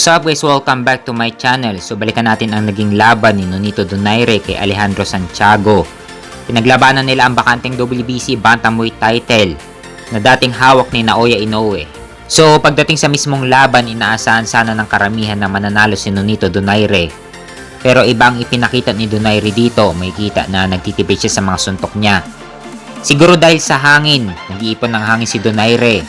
What's up guys? Welcome back to my channel. So balikan natin ang naging laban ni Nonito Donaire kay Alejandro Santiago. Pinaglabanan nila ang bakanteng WBC Bantamweight title na dating hawak ni Naoya Inoue. So pagdating sa mismong laban, inaasahan sana ng karamihan na mananalo si Nonito Donaire. Pero ibang ipinakita ni Donaire dito, may kita na nagtitipid siya sa mga suntok niya. Siguro dahil sa hangin, nag-iipon ng hangin si Donaire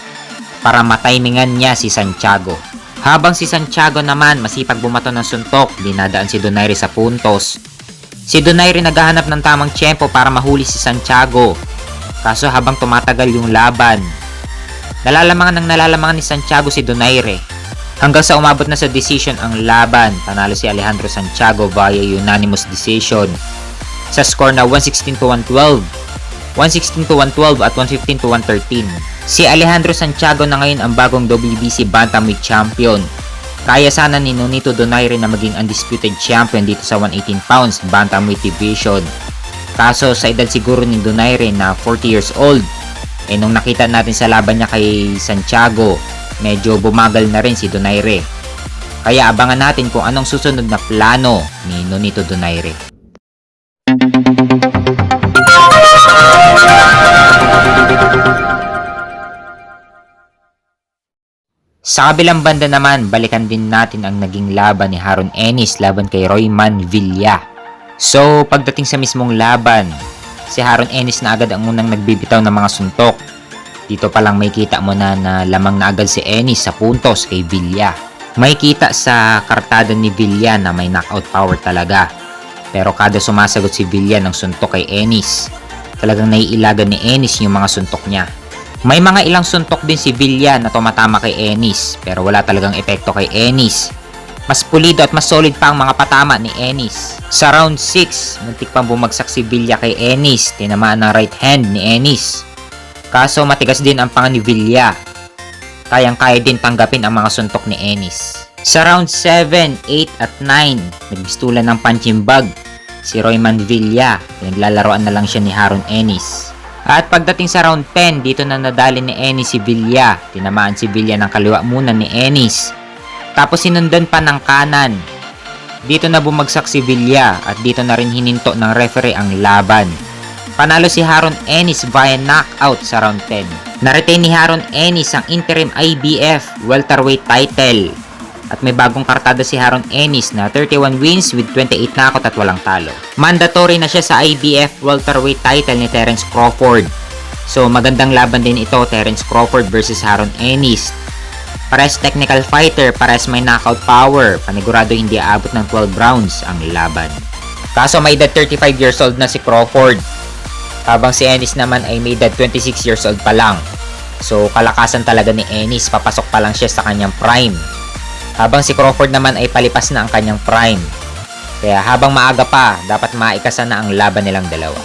para matimingan niya si Santiago. Habang si Santiago naman masipag bumato ng suntok, dinadaan si Donaire sa puntos. Si Donaire naghahanap ng tamang tiyempo para mahuli si Santiago. Kaso habang tumatagal yung laban, nalalamangan ni Santiago si Donaire. Hanggang sa umabot na sa decision ang laban, panalo si Alejandro Santiago via unanimous decision sa score na 116-112, 116-112 at 115-113. Si Alejandro Santiago na ngayon ang bagong WBC Bantamweight Champion. Kaya sana ni Nonito Donaire na maging undisputed champion dito sa 118 pounds Bantamweight Division. Kaso sa edad siguro ni Donaire na 40 years old, nung nakita natin sa laban niya kay Santiago, medyo bumagal na rin si Donaire. Kaya abangan natin kung anong susunod na plano ni Nonito Donaire. Sa kabilang banda naman, balikan din natin ang naging laban ni Haron Ennis laban kay Royman Villa. So, pagdating sa mismong laban, si Haron Ennis na agad ang unang nagbibitaw ng mga suntok. Dito pa lang may kita mo na lamang na agad si Ennis sa puntos kay Villa. May kita sa kartada ni Villa na may knockout power talaga. Pero kada sumasagot si Villa ng suntok kay Ennis, talagang naiilagan ni Ennis yung mga suntok niya. May mga ilang suntok din si Villa na tumatama kay Ennis, pero wala talagang epekto kay Ennis. Mas pulido at mas solid pa ang mga patama ni Ennis. Sa round 6, muntik pang bumagsak si Villa kay Ennis, tinamaan ng right hand ni Ennis. Kaso matigas din ang panga ni Villa, kayang-kaya din tanggapin ang mga suntok ni Ennis. Sa round 7, 8 at 9, nagbistulan ng punching bag si Royman Villa, naglalaroan na lang siya ni Haron Ennis. At pagdating sa round 10, dito na nadali ni Ennis si Villa. Tinamaan si Villa ng kaliwa muna ni Ennis, tapos sinundan pa ng kanan. Dito na bumagsak si Villa at dito na rin hininto ng referee ang laban. Panalo si Haron Ennis via knockout sa round 10. Na-retain ni Haron Ennis ang interim IBF welterweight title. At may bagong kartada si Haron Ennis na 31 wins with 28 knockout at walang talo. Mandatory na siya sa IBF welterweight title ni Terence Crawford. So magandang laban din ito, Terence Crawford versus Haron Ennis. Pares technical fighter, pares may knockout power. Panigurado hindi aabot ng 12 rounds ang laban. Kaso may edad 35 years old na si Crawford, habang si Ennis naman ay may edad 26 years old pa lang. So kalakasan talaga ni Ennis, papasok pa lang siya sa kanyang prime. Habang si Crawford naman ay palipas na ang kanyang prime. Kaya habang maaga pa, dapat maikasan na ang laban nilang dalawa.